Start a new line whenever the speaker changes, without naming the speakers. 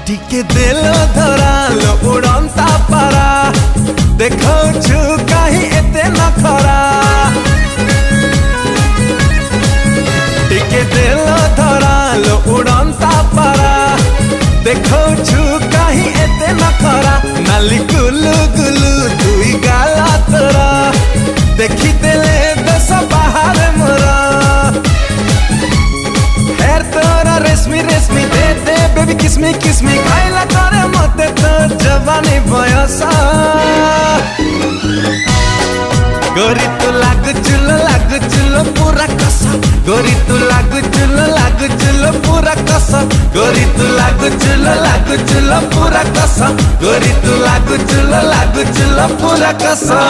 टिके दिल धराल उड़ंता पारा देखो छु कहीं एते नखरा टिके दिल धराल उड़ंता पारा देखो छु कहीं एते नखरा नाली गुलु गुलु दुई गाला तोरा देखी देले दस बाहर मोरा हेर तोरा रेशमी रेशमी दे दे बेबी किसमी किसमी खाइला करे मते तो जवानी बयसा गोरी तू लागु चुलो पूरा कसा गोरी तू लागु चुलो पूरा कसा गोरी तू लागु चुलो पूरा कसा गोरी तू लागु चुलो पूरा कसा